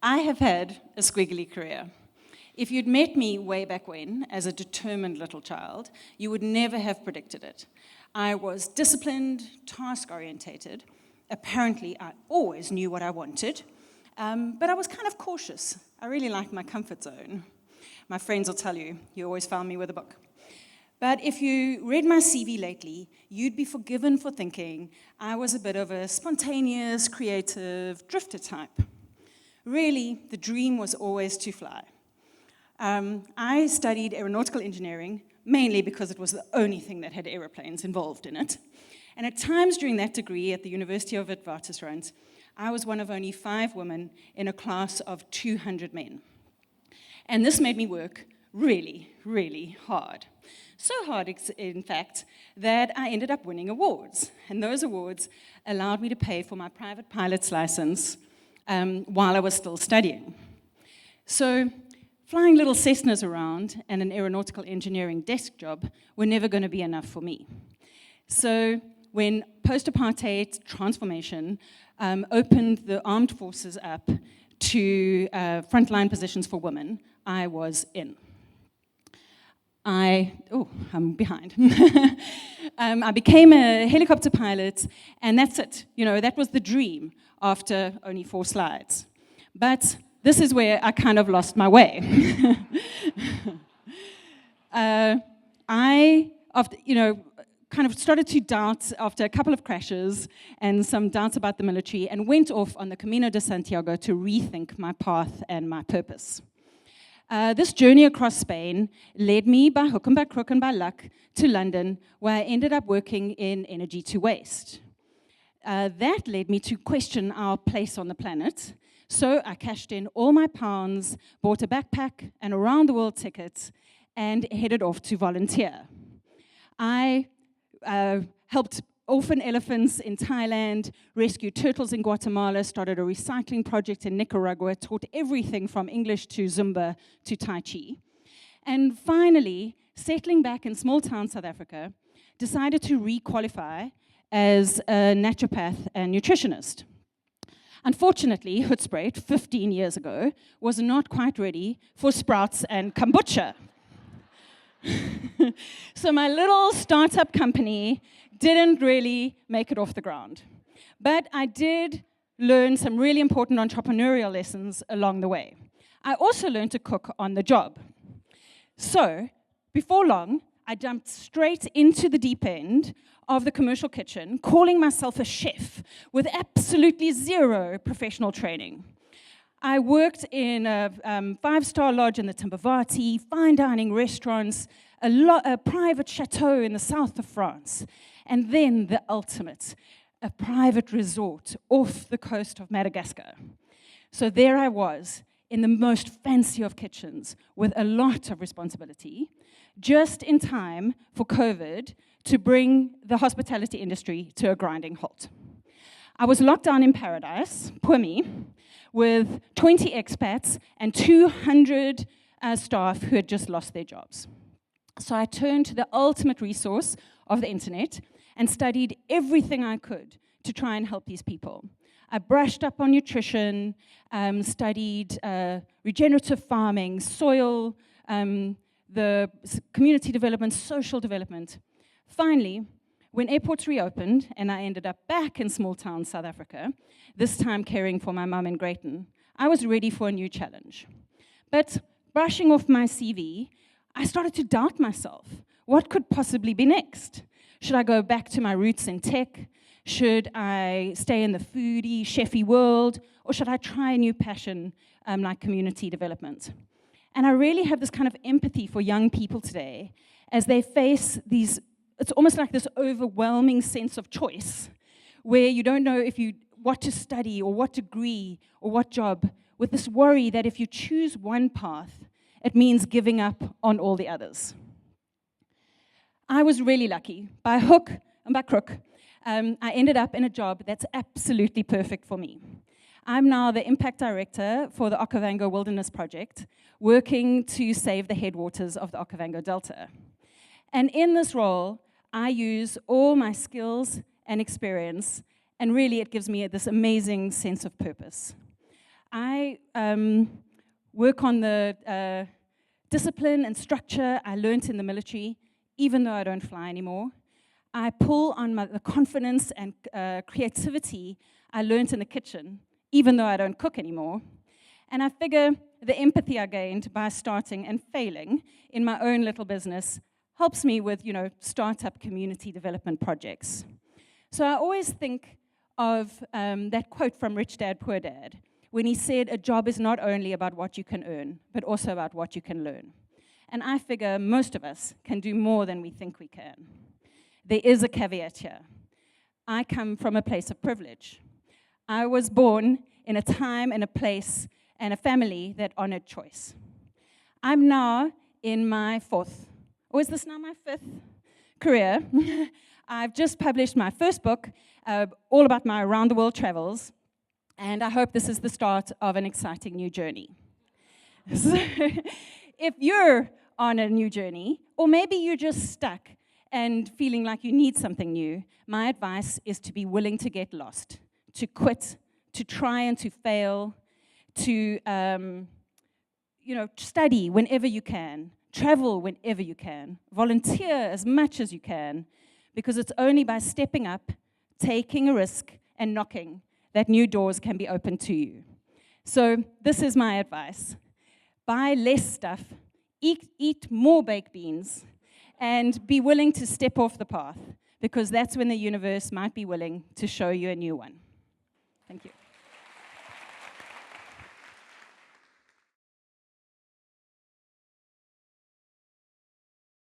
I have had a squiggly career. If you'd met me way back when, as a determined little child, you would never have predicted it. I was disciplined, task-orientated. Apparently, I always knew what I wanted, but I was kind of cautious. I really liked my comfort zone. My friends will tell you, you always found me with a book. But if you read my CV lately, you'd be forgiven for thinking I was a bit of a spontaneous, creative, drifter type. Really, the dream was always to fly. I studied aeronautical engineering, mainly because it was the only thing that had aeroplanes involved in it. And at times during that degree at the University of Witwatersrand, I was one of only 5 women in a class of 200 men. And this made me work really, really hard. So hard, in fact, that I ended up winning awards. And those awards allowed me to pay for my private pilot's license while I was still studying. So flying little Cessnas around and an aeronautical engineering desk job were never going to be enough for me. So when post-apartheid transformation opened the armed forces up to frontline positions for women, I was in. I'm behind. I became a helicopter pilot, and that's it. You know, that was the dream after only 4 slides. But this is where I kind of lost my way. Kind of started to doubt after a couple of crashes and some doubts about the military, and went off on the Camino de Santiago to rethink my path and my purpose. This journey across Spain led me by hook and by crook and by luck to London, where I ended up working in energy to waste. That led me to question our place on the planet. So I cashed in all my pounds, bought a backpack and a round-the-world ticket, and headed off to volunteer. I helped orphan elephants in Thailand, rescued turtles in Guatemala, started a recycling project in Nicaragua, taught everything from English to Zumba to Tai Chi. And finally, settling back in small-town South Africa, decided to re-qualify as a naturopath and nutritionist. Unfortunately, Hoedspruit, 15 years ago, was not quite ready for sprouts and kombucha. So my little startup company didn't really make it off the ground. But I did learn some really important entrepreneurial lessons along the way. I also learned to cook on the job. So, before long, I jumped straight into the deep end of the commercial kitchen, calling myself a chef with absolutely 0 professional training. I worked in a 5-star lodge in the Timbavati, fine dining restaurants, a private chateau in the south of France, and then the ultimate, a private resort off the coast of Madagascar. So there I was, in the most fancy of kitchens, with a lot of responsibility, just in time for COVID to bring the hospitality industry to a grinding halt. I was locked down in paradise, poor me, with 20 expats and 200 staff who had just lost their jobs. So I turned to the ultimate resource of the internet and studied everything I could to try and help these people. I brushed up on nutrition, studied regenerative farming, soil, the community development, social development. Finally, when airports reopened and I ended up back in small-town South Africa, this time caring for my mum in Greyton, I was ready for a new challenge. But brushing off my CV, I started to doubt myself. What could possibly be next? Should I go back to my roots in tech? Should I stay in the foodie, chefy world? Or should I try a new passion like community development? And I really have this kind of empathy for young people today as they face these, it's almost like this overwhelming sense of choice where you don't know what to study or what degree or what job, with this worry that if you choose one path, it means giving up on all the others. I was really lucky. By hook and by crook, I ended up in a job that's absolutely perfect for me. I'm now the impact director for the Okavango Wilderness Project, working to save the headwaters of the Okavango Delta. And in this role, I use all my skills and experience, and really it gives me this amazing sense of purpose. I work on the discipline and structure I learned in the military, even though I don't fly anymore. I pull on the confidence and creativity I learned in the kitchen, even though I don't cook anymore. And I figure the empathy I gained by starting and failing in my own little business helps me with, startup community development projects. So I always think of that quote from Rich Dad, Poor Dad, when he said, a job is not only about what you can earn, but also about what you can learn. And I figure most of us can do more than we think we can. There is a caveat here. I come from a place of privilege. I was born in a time and a place and a family that honored choice. I'm now in my fourth, or is this now my fifth career? I've just published my first book, all about my around-the-world travels, and I hope this is the start of an exciting new journey. So, if you're on a new journey, or maybe you're just stuck and feeling like you need something new, my advice is to be willing to get lost, to quit, to try and to fail, to study whenever you can, travel whenever you can, volunteer as much as you can, because it's only by stepping up, taking a risk, and knocking that new doors can be opened to you. So this is my advice. Buy less stuff, eat more baked beans, and be willing to step off the path, because that's when the universe might be willing to show you a new one. Thank you.